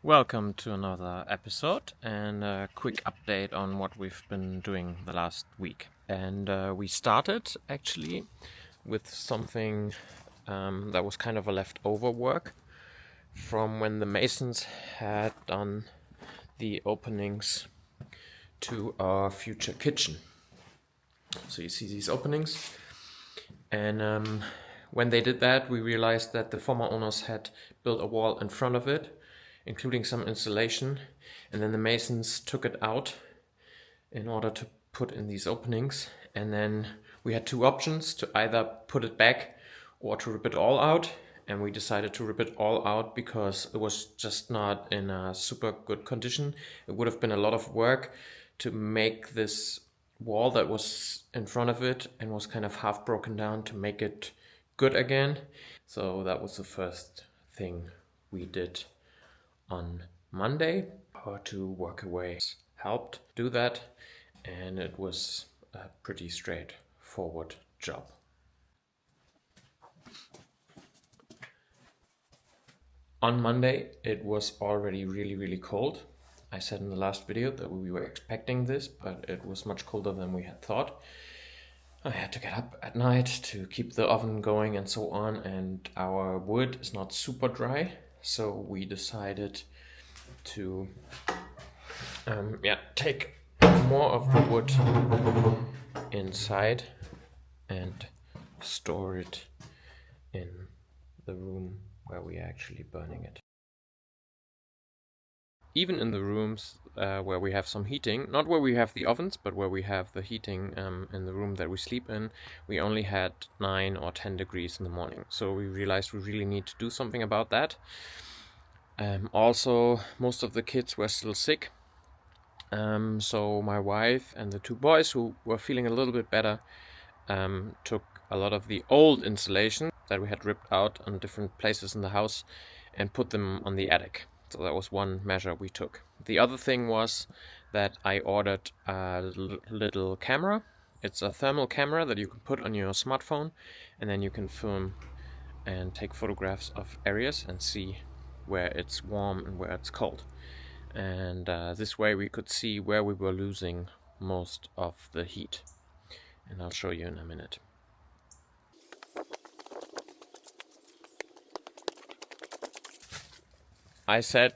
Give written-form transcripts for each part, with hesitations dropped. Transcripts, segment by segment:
Welcome to another episode and a quick update on what we've been doing the last week. And we started actually with something that was kind of a leftover work from when the masons had done the openings to our future kitchen. So you see these openings, and when they did that, we realized that the former owners had built a wall in front of it, including some insulation, and then the masons took it out in order to put in these openings. And then we had two options: to either put it back or to rip it all out. And we decided to rip it all out because it was just not in a super good condition. It would have been a lot of work to make this wall that was in front of it and was kind of half broken down to make it good again. So that was the first thing we did on Monday. How to work away helped do that, and it was a pretty straightforward job. On Monday it was already really cold. I said in the last video that we were expecting this, but it was much colder than we had thought. I had to get up at night to keep the oven going and so on, and our wood is not super dry, so we decided to take more of the wood inside and store it in the room where we are actually burning it. Even in the rooms where we have some heating, not where we have the ovens, but where we have the heating in the room that we sleep in, we only had 9 or 10 degrees in the morning. So we realized we really need to do something about that. Also, most of the kids were still sick. So my wife and the 2 boys, who were feeling a little bit better, took a lot of the old insulation that we had ripped out on different places in the house and put them on the attic. So that was one measure we took. The other thing was that I ordered a little camera. It's a thermal camera that you can put on your smartphone, and then you can film and take photographs of areas and see where it's warm and where it's cold. And this way we could see where we were losing most of the heat. And I'll show you in a minute. I said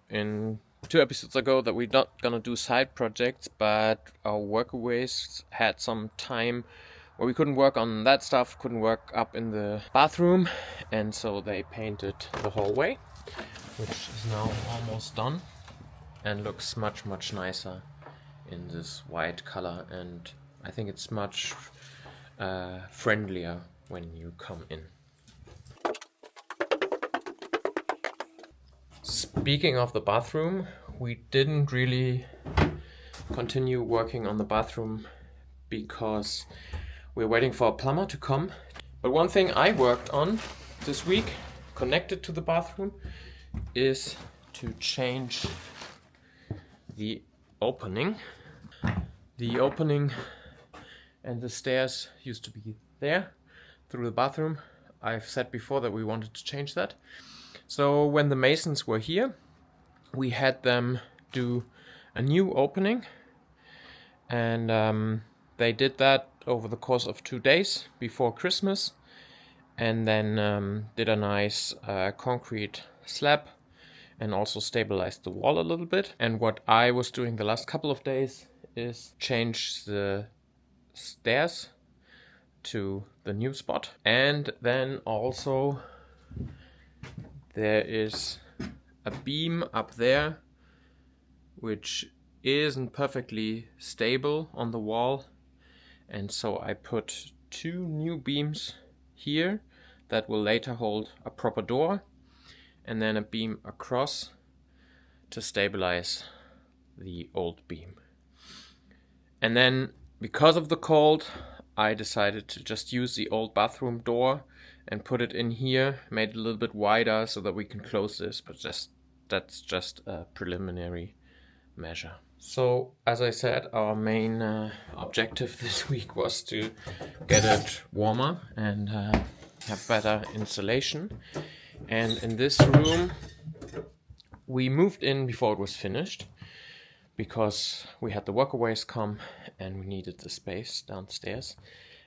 in 2 episodes ago that we're not gonna do side projects, but our workaways had some time where we couldn't work on that stuff, couldn't work up in the bathroom, and so they painted the hallway, which is now almost done and looks much nicer in this white color, and I think it's much friendlier when you come in. Speaking of the bathroom, we didn't really continue working on the bathroom because we're waiting for a plumber to come. But one thing I worked on this week, connected to the bathroom, is to change the opening. The opening and the stairs used to be there through the bathroom. I've said before that we wanted to change that. So when the masons were here, we had them do a new opening, and they did that over the course of 2 days before Christmas, and then did a nice concrete slab and also stabilized the wall a little bit. And what I was doing the last couple of days is change the stairs to the new spot. And then also there is a beam up there which isn't perfectly stable on the wall, and so I put 2 new beams here that will later hold a proper door, and then a beam across to stabilize the old beam. And then because of the cold, I decided to just use the old bathroom door and put it in here, made it a little bit wider so that we can close this, but that's just a preliminary measure. So, as I said, our main objective this week was to get it warmer and have better insulation. And in this room We moved in before it was finished because we had the walkaways come and we needed the space downstairs.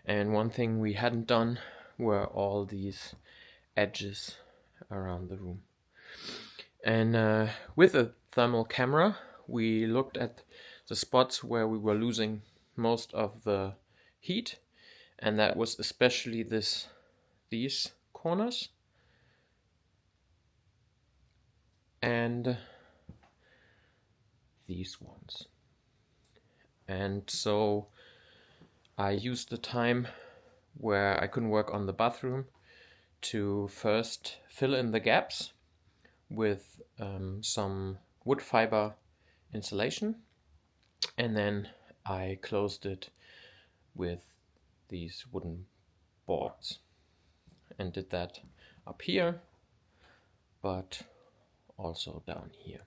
And one thing we hadn't done were all these edges around the room. And with a thermal camera, we looked at the spots where we were losing most of the heat, and that was especially these corners and these ones. And so I used the time where I couldn't work on the bathroom to first fill in the gaps with some wood fiber insulation, and then I closed it with these wooden boards and did that up here, but also down here.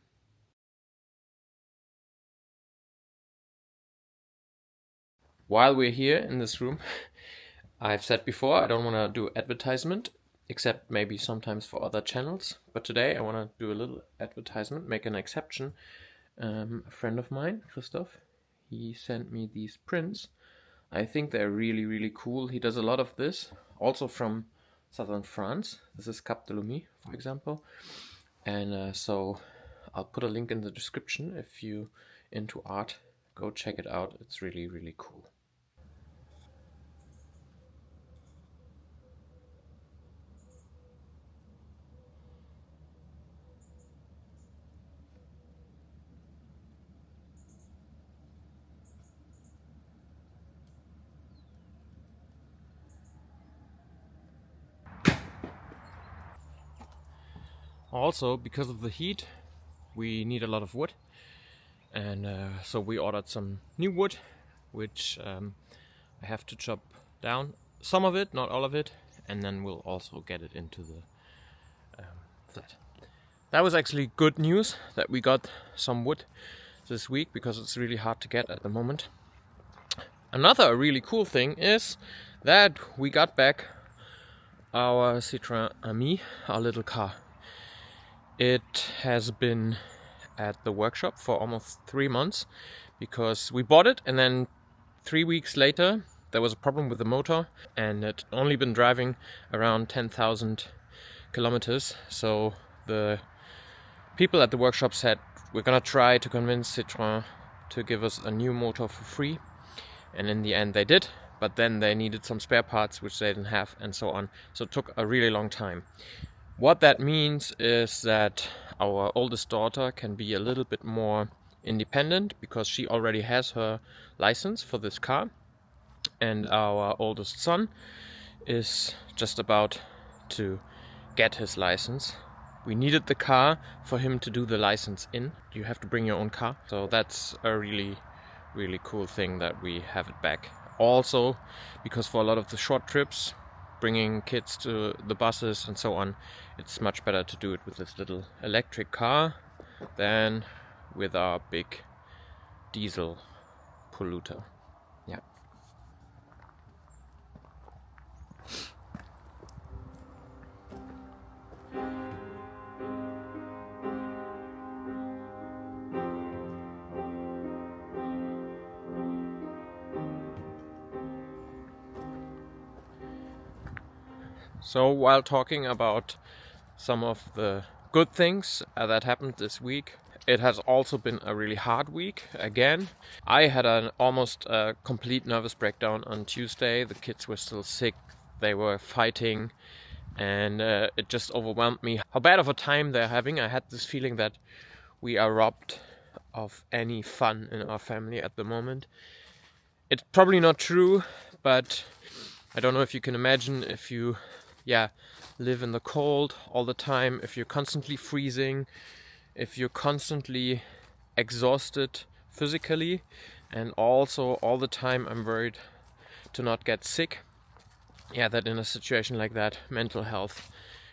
While we're here in this room, I've said before I don't want to do advertisement, except maybe sometimes for other channels, but today I want to do a little advertisement, make an exception. A friend of mine, Christoph, he sent me these prints. I think they're really, really cool. He does a lot of this, also from southern France. This is Cap de Lumi, for example. And so I'll put a link in the description. If you're into art, go check it out. It's really, really cool. Also, because of the heat, we need a lot of wood, and so we ordered some new wood, which I have to chop down some of it, not all of it, and then we'll also get it into the flat. That was actually good news that we got some wood this week, because it's really hard to get at the moment. Another really cool thing is that we got back our Citroën Ami, our little car. It has been at the workshop for almost 3 months, because we bought it and then 3 weeks later there was a problem with the motor, and it only been driving around 10,000 kilometers. So the people at the workshop said, we're gonna try to convince Citroën to give us a new motor for free, and in the end they did, but then they needed some spare parts which they didn't have, and so on. So it took a really long time. What that means is that our oldest daughter can be a little bit more independent, because she already has her license for this car, and our oldest son is just about to get his license. We needed the car for him to do the license in. You have to bring your own car. So that's a really, really cool thing that we have it back. Also, because for a lot of the short trips, bringing kids to the buses and so on, it's much better to do it with this little electric car than with our big diesel polluter. Yeah. So while talking about some of the good things that happened this week, it has also been a really hard week again. I had an almost complete nervous breakdown on Tuesday. The kids were still sick, they were fighting, and it just overwhelmed me how bad of a time they're having. I had this feeling that we are robbed of any fun in our family at the moment. It's probably not true, but I don't know if you can imagine if you live in the cold all the time, if you're constantly freezing, if you're constantly exhausted physically, and also all the time I'm worried to not get sick. That in a situation like that, mental health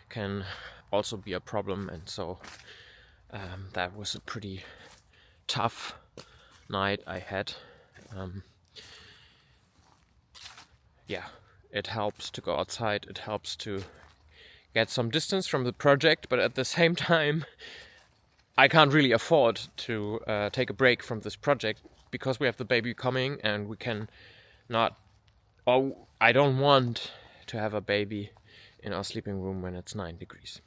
can also be a problem, and so that was a pretty tough night I had. It helps to go outside, it helps to get some distance from the project, but at the same time I can't really afford to take a break from this project because we have the baby coming, and we can not. Or I don't want to have a baby in our sleeping room when it's 9 degrees.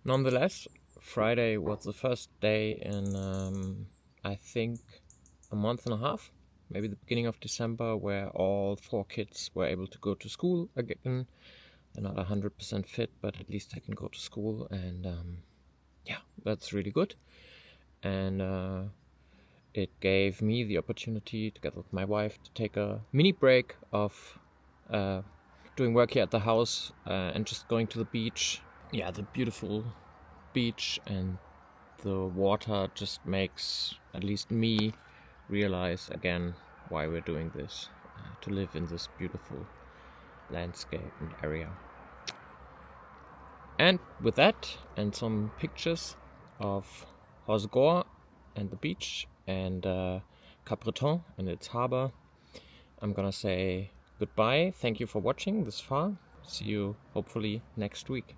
Nonetheless, Friday was the first day in, I think, a month and a half, maybe the beginning of December, where all 4 kids were able to go to school again. They're not 100% fit, but at least they can go to school, and yeah, that's really good. And it gave me the opportunity, together with my wife, to take a mini break of doing work here at the house and just going to the beach. Yeah, the beautiful beach and the water just makes at least me realize again why we're doing this, to live in this beautiful landscape and area. And with that, and some pictures of Horsegård and the beach, and Cap-Breton and its harbor, I'm gonna say goodbye. Thank you for watching this far. See you hopefully next week.